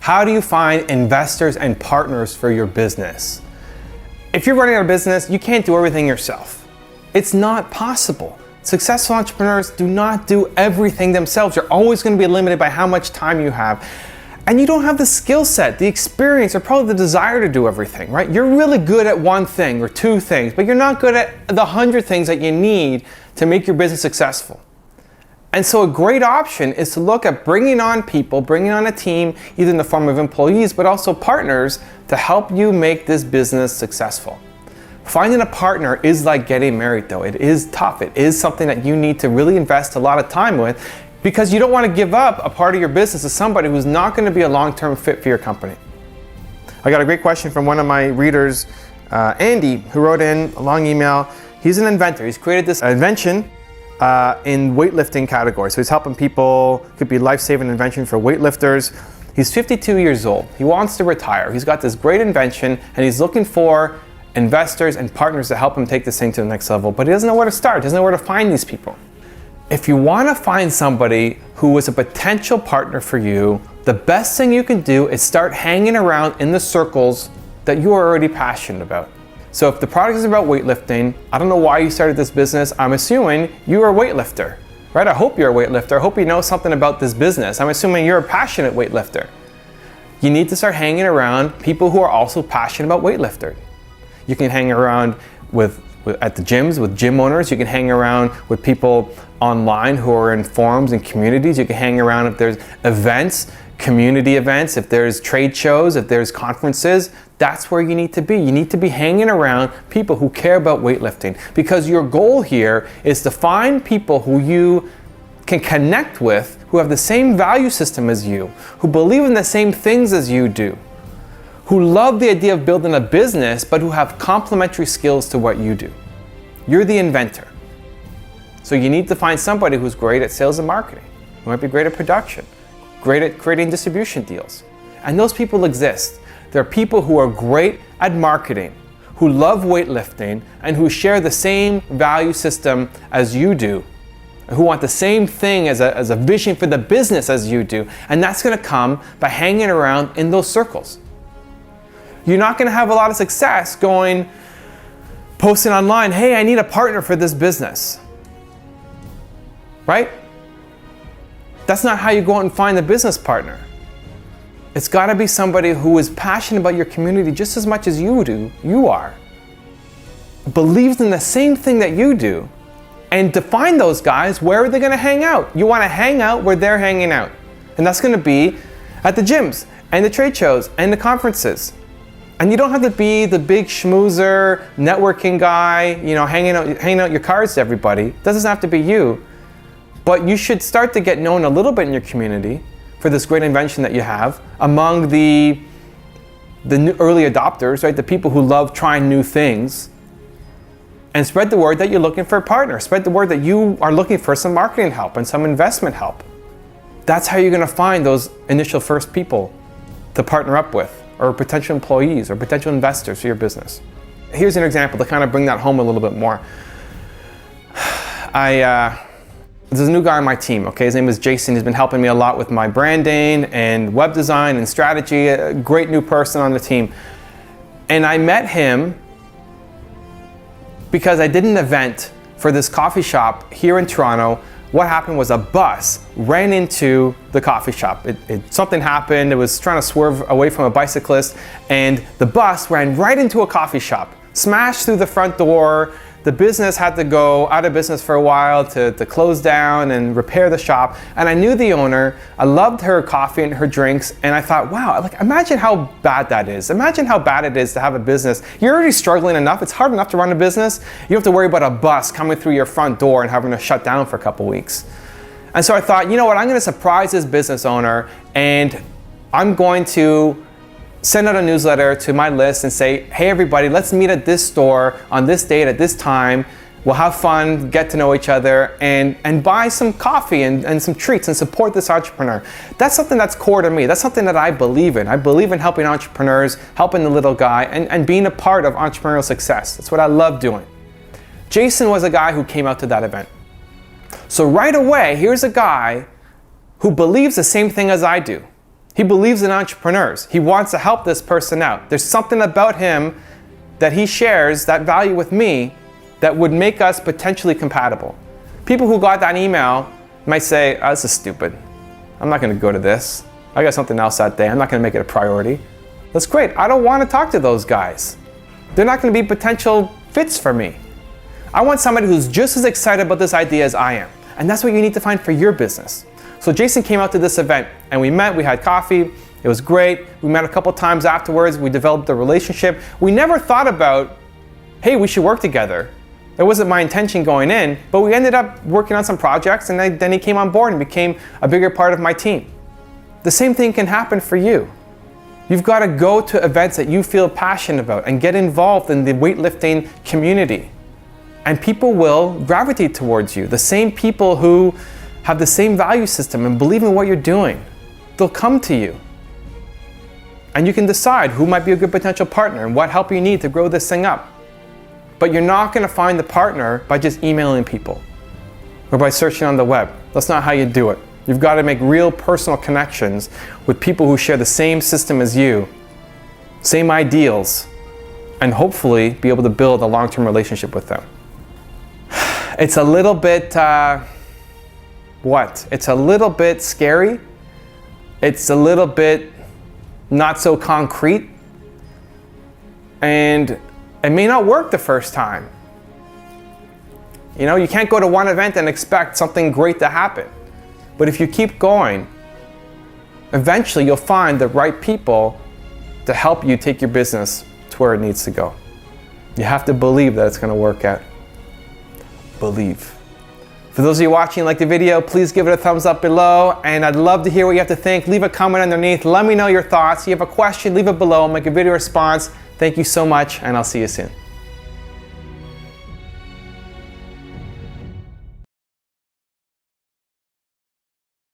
How do you find investors and partners for your business? If you're running a business, you can't do everything yourself. It's not possible. Successful entrepreneurs do not do everything themselves. You're always going to be limited by how much time you have. And you don't have the skill set, the experience, or probably the desire to do everything, right? You're really good at one thing or two things, but you're not good at the 100 things that you need to make your business successful. And so a great option is to look at bringing on people, bringing on a team, either in the form of employees, but also partners to help you make this business successful. Finding a partner is like getting married though. It is tough. It is something that you need to really invest a lot of time with because you don't want to give up a part of your business to somebody who's not going to be a long-term fit for your company. I got a great question from one of my readers, Andy, who wrote in a long email. He's an inventor. He's created this invention in weightlifting category. So he's helping people, could be life-saving invention for weightlifters. He's 52 years old. He wants to retire. He's got this great invention and he's looking for investors and partners to help him take this thing to the next level, but he doesn't know where to start, doesn't know where to find these people. If you want to find somebody who is a potential partner for you, the best thing you can do is start hanging around in the circles that you are already passionate about. So if the product is about weightlifting, I don't know why you started this business. I'm assuming you are a weightlifter, right? I hope you're a weightlifter. I hope you know something about this business. I'm assuming you're a passionate weightlifter. You need to start hanging around people who are also passionate about weightlifting. You can hang around at the gyms with gym owners. You can hang around with people online who are in forums and communities. You can hang around if there's events, community events, if there's trade shows, if there's conferences. That's where you need to be. You need to be hanging around people who care about weightlifting because your goal here is to find people who you can connect with, who have the same value system as you, who believe in the same things as you do, who love the idea of building a business, but who have complementary skills to what you do. You're the inventor. So you need to find somebody who's great at sales and marketing, who might be great at production, great at creating distribution deals. And those people exist. There are people who are great at marketing, who love weightlifting, and who share the same value system as you do, who want the same thing as a vision for the business as you do. And that's gonna come by hanging around in those circles. You're not going to have a lot of success posting online, hey, I need a partner for this business. Right? That's not how you go out and find a business partner. It's got to be somebody who is passionate about your community just as much as you are, believes in the same thing that you do. And to find those guys, where are they going to hang out? You want to hang out where they're hanging out. And that's going to be at the gyms and the trade shows and the conferences. And you don't have to be the big schmoozer, networking guy, hanging out your cards to everybody. It doesn't have to be you. But you should start to get known a little bit in your community for this great invention that you have among the new early adopters, right? The people who love trying new things. And spread the word that you're looking for a partner. Spread the word that you are looking for some marketing help and some investment help. That's how you're going to find those initial first people to partner up with, or potential employees or potential investors for your business. Here's an example to kind of bring that home a little bit more. There's a new guy on my team, okay? His name is Jason. He's been helping me a lot with my branding and web design and strategy, a great new person on the team. And I met him because I did an event for this coffee shop here in Toronto. What happened was a bus ran into the coffee shop. Something happened. It was trying to swerve away from a bicyclist, and the bus ran right into a coffee shop, smashed through the front door. The business had to go out of business for a while to close down and repair the shop. And I knew the owner. I loved her coffee and her drinks. And I thought, wow, imagine how bad that is. Imagine how bad it is to have a business. You're already struggling enough. It's hard enough to run a business. You don't have to worry about a bus coming through your front door and having to shut down for a couple weeks. And so I thought, you know what, I'm going to surprise this business owner, and I'm going to send out a newsletter to my list and say, hey everybody, let's meet at this store on this date at this time. We'll have fun, get to know each other, and buy some coffee and some treats and support this entrepreneur. That's something that's core to me. That's something that I believe in. I believe in helping entrepreneurs, helping the little guy, and being a part of entrepreneurial success. That's what I love doing. Jason was a guy who came out to that event. So right away, here's a guy who believes the same thing as I do. He believes in entrepreneurs. He wants to help this person out. There's something about him that he shares, that value with me, that would make us potentially compatible. People who got that email might say, oh, this is stupid. I'm not going to go to this. I got something else that day. I'm not going to make it a priority. That's great. I don't want to talk to those guys. They're not going to be potential fits for me. I want somebody who's just as excited about this idea as I am. And that's what you need to find for your business. So Jason came out to this event and we met, we had coffee. It was great. We met a couple times afterwards. We developed a relationship. We never thought about, hey, we should work together. That wasn't my intention going in, but we ended up working on some projects, and then he came on board and became a bigger part of my team. The same thing can happen for you. You've got to go to events that you feel passionate about and get involved in the weightlifting community. And people will gravitate towards you. The same people who have the same value system and believe in what you're doing, they'll come to you. And you can decide who might be a good potential partner and what help you need to grow this thing up. But you're not going to find the partner by just emailing people or by searching on the web. That's not how you do it. You've got to make real personal connections with people who share the same system as you, same ideals, and hopefully be able to build a long-term relationship with them. It's a little bit, It's a little bit scary. It's a little bit not so concrete. And it may not work the first time. You know, you can't go to one event and expect something great to happen. But if you keep going, eventually you'll find the right people to help you take your business to where it needs to go. You have to believe that it's going to work out. Believe. For those of you watching, like the video, please give it a thumbs up below, and I'd love to hear what you have to think. Leave a comment underneath. Let me know your thoughts. If you have a question, leave it below. I'll make a video response. Thank you so much, and I'll see you soon.